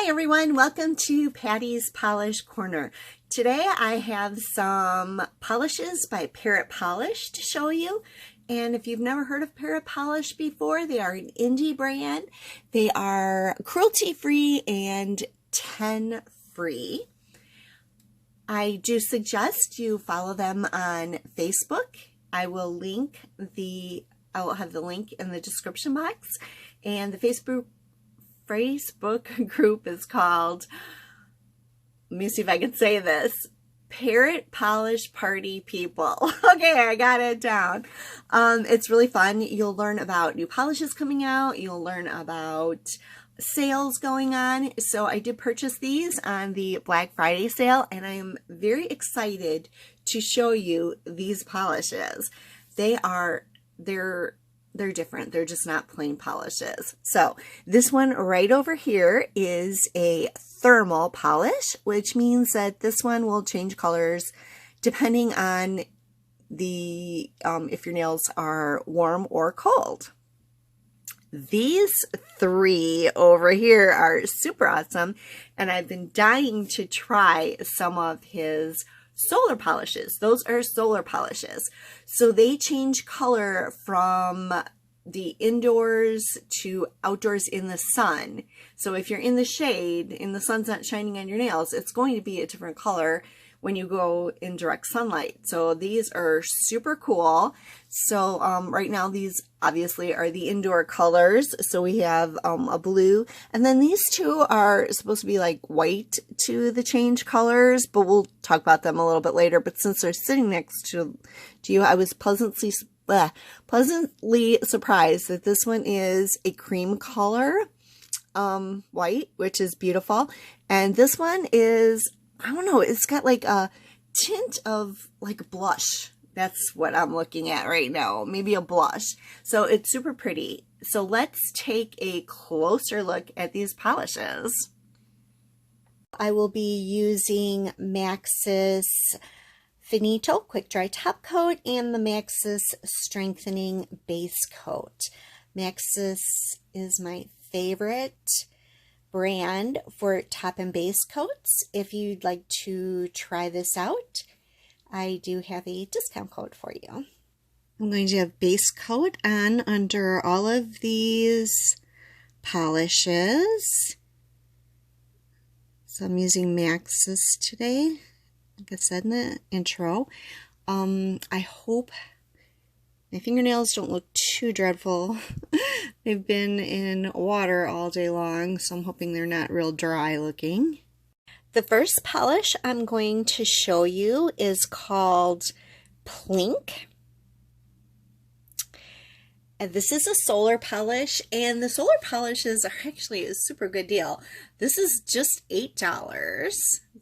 everyone, welcome to Patty's Polish Corner. Today I have some polishes by Parrot Polish to show you. And if you've never heard of Parrot Polish before, they are an indie brand. They are cruelty-free and 10-free. I do suggest you follow them on Facebook. I will have the link in the description box. And the Facebook group is called, let me see if I can say this, Parrot Polish Party People. Okay, I got it down. It's really fun. You'll learn about new polishes coming out. You'll learn about sales going on. So I did purchase these on the Black Friday sale, and I am very excited to show you these polishes. They're different. They're just not plain polishes. So this one right over here is a thermal polish, which means that this one will change colors depending on the if your nails are warm or cold. These three over here are super awesome, and I've been dying to try some of his solar polishes. Those are solar polishes. So they change color from the indoors to outdoors in the sun. So if you're in the shade and the sun's not shining on your nails, it's going to be a different color when you go in direct sunlight. So these are super cool. So right now these obviously are the indoor colors. So we have a blue, and then these two are supposed to be like white to the change colors, but we'll talk about them a little bit later. But since they're sitting next to you, I was pleasantly surprised that this one is a cream color, white, which is beautiful. And this one is, I don't know, it's got like a tint of like blush. That's what I'm looking at right now, maybe a blush. So it's super pretty. So let's take a closer look at these polishes. I will be using Maxus Finito Quick Dry Top Coat and the Maxus Strengthening Base Coat. Maxus is my favorite brand for top and base coats. If you'd like to try this out, I do have a discount code for you. I'm going to have base coat on under all of these polishes. So I'm using Maxus today, like I said in the intro. I hope my fingernails don't look too dreadful. They've been in water all day long, so I'm hoping they're not real dry looking. The first polish I'm going to show you is called Plink. And this is a solar polish, and the solar polishes are actually a super good deal. This is just $8,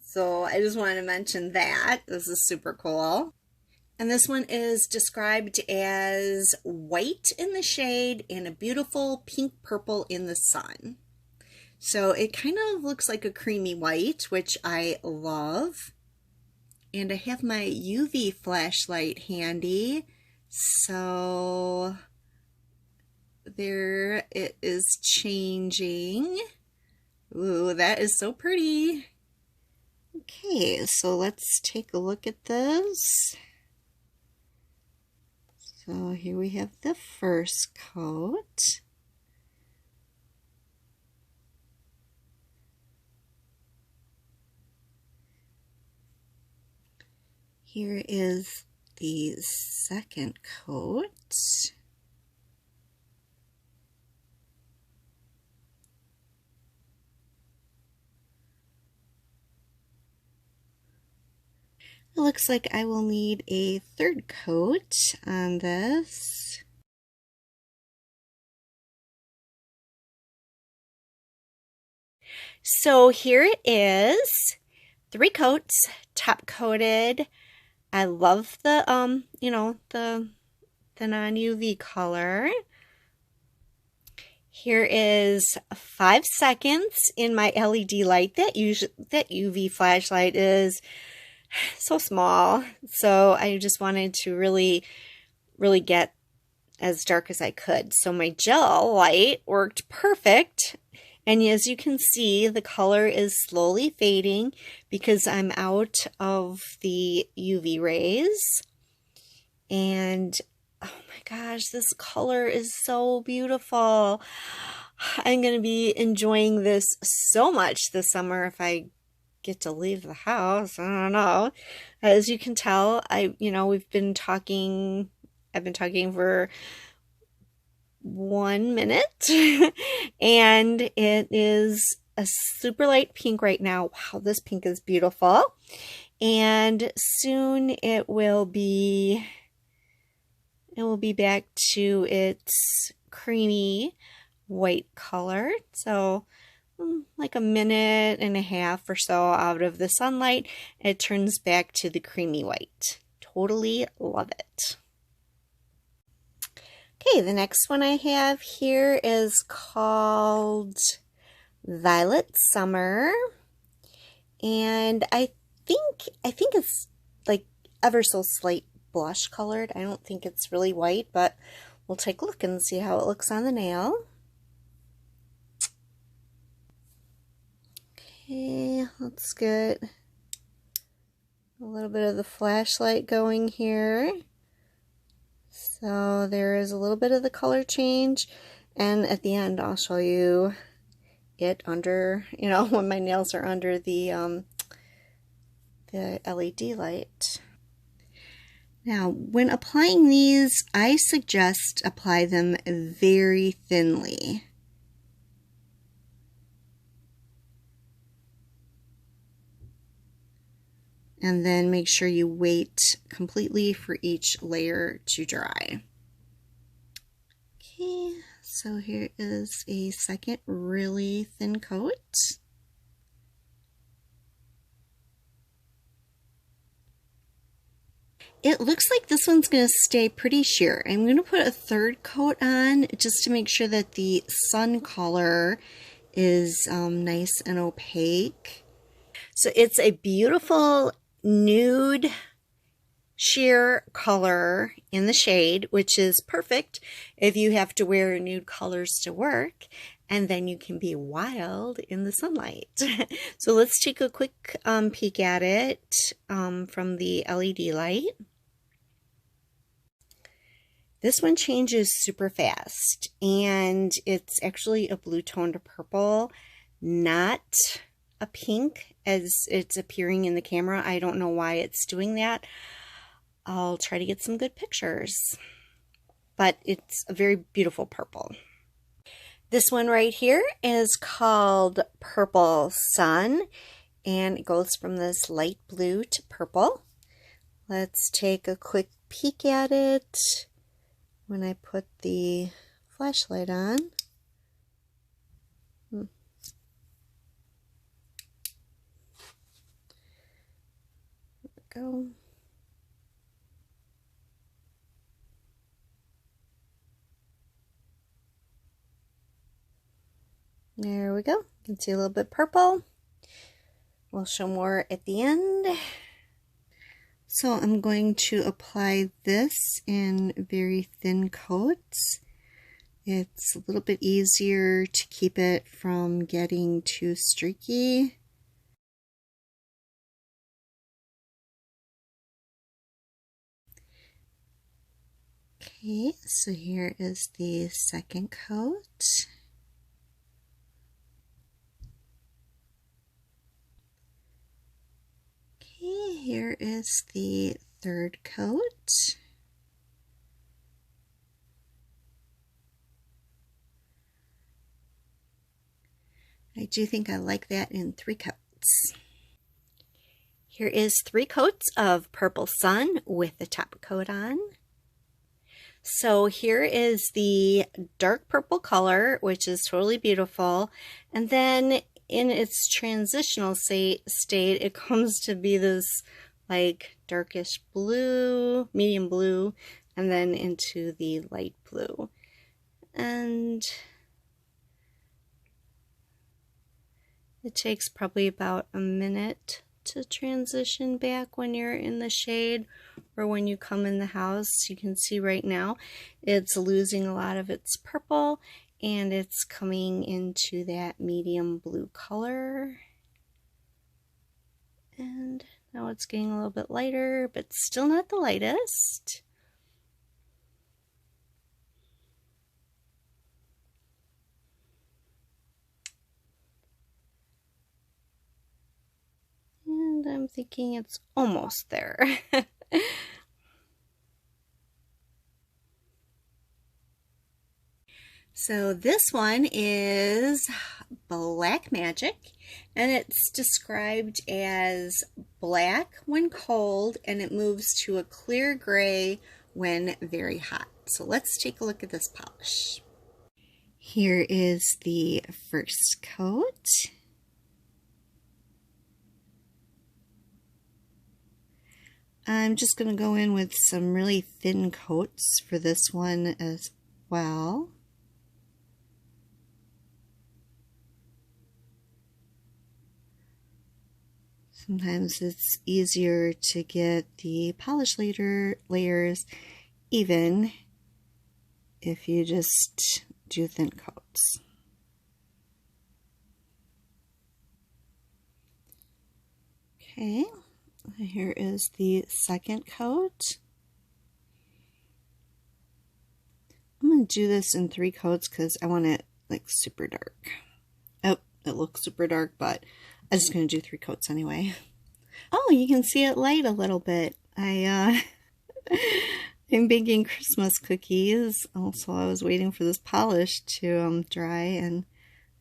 so I just wanted to mention that. This is super cool. And this one is described as white in the shade and a beautiful pink purple in the sun. So it kind of looks like a creamy white, which I love. And I have my UV flashlight handy. So there it is changing. Ooh, that is so pretty. Okay, so let's take a look at this. So here we have the first coat. Here is the second coat. It looks like I will need a third coat on this. So here it is, 3 coats, top coated. I love the the non-UV color. Here is 5 seconds in my LED light. That UV flashlight is so small, so I just wanted to really get as dark as I could. So my gel light worked perfect, And as you can see, the color is slowly fading because I'm out of the UV rays. And oh my gosh, this color is so beautiful. I'm going to be enjoying this so much this summer if I get to leave the house. I don't know. As you can tell, we've been talking, I've been talking for 1 minute and it is a super light pink right now. Wow, this pink is beautiful. And soon it will be back to its creamy white color. So like a minute and a half or so out of the sunlight, it turns back to the creamy white. Totally love it. Okay, the next one I have here is called Violet Summer. And I think it's like ever so slight blush colored. I don't think it's really white, but we'll take a look and see how it looks on the nail. Okay, let's get a little bit of the flashlight going here. So there is a little bit of the color change, and at the end I'll show you it under, when my nails are under the LED light. Now, when applying these, I suggest apply them very thinly. And then make sure you wait completely for each layer to dry. Okay, so here is a second really thin coat. It looks like this one's going to stay pretty sheer. I'm going to put a third coat on just to make sure that the sun color is nice and opaque. So it's a beautiful nude sheer color in the shade, which is perfect if you have to wear nude colors to work, and then you can be wild in the sunlight. So let's take a quick peek at it from the LED light. This one changes super fast, and it's actually a blue toned purple, not a pink as it's appearing in the camera. I don't know why it's doing that. I'll try to get some good pictures, but it's a very beautiful purple. This one right here is called Purple Sun, and it goes from this light blue to purple. Let's take a quick peek at it when I put the flashlight on. There we go. There we go. You can see a little bit purple. We'll show more at the end. So I'm going to apply this in very thin coats. It's a little bit easier to keep it from getting too streaky. Okay, so here is the second coat. Here is the third coat. I do think I like that in 3 coats. Here is 3 coats of Purple Sun with the top coat on. So here is the dark purple color, which is totally beautiful. And then in its transitional state, it comes to be this like darkish blue, medium blue, and then into the light blue. And it takes probably about a minute to transition back when you're in the shade or when you come in the house. You can see right now it's losing a lot of its purple, And it's coming into that medium blue color. And now it's getting a little bit lighter, but still not the lightest. And I'm thinking it's almost there. So this one is Black Magic, and it's described as black when cold, and it moves to a clear gray when very hot. So let's take a look at this polish. Here is the first coat. I'm just going to go in with some really thin coats for this one as well. Sometimes it's easier to get the polish layers even if you just do thin coats. Okay, here is the second coat. I'm going to do this in 3 coats because I want it like super dark. Oh, it looks super dark, but I'm just going to do 3 coats anyway. Oh, you can see it light a little bit. I'm baking Christmas cookies. Also, I was waiting for this polish to dry, and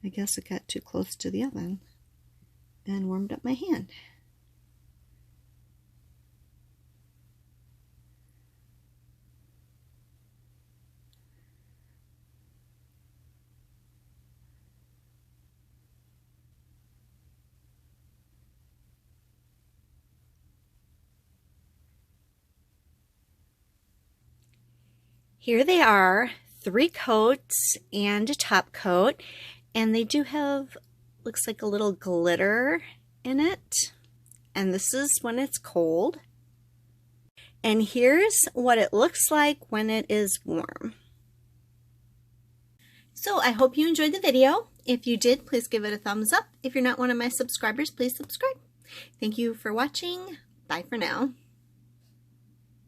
I guess it got too close to the oven and warmed up my hand. Here they are, 3 coats and a top coat, and they do have, looks like a little glitter in it. And this is when it's cold. And here's what it looks like when it is warm. So I hope you enjoyed the video. If you did, please give it a thumbs up. If you're not one of my subscribers, please subscribe. Thank you for watching. Bye for now.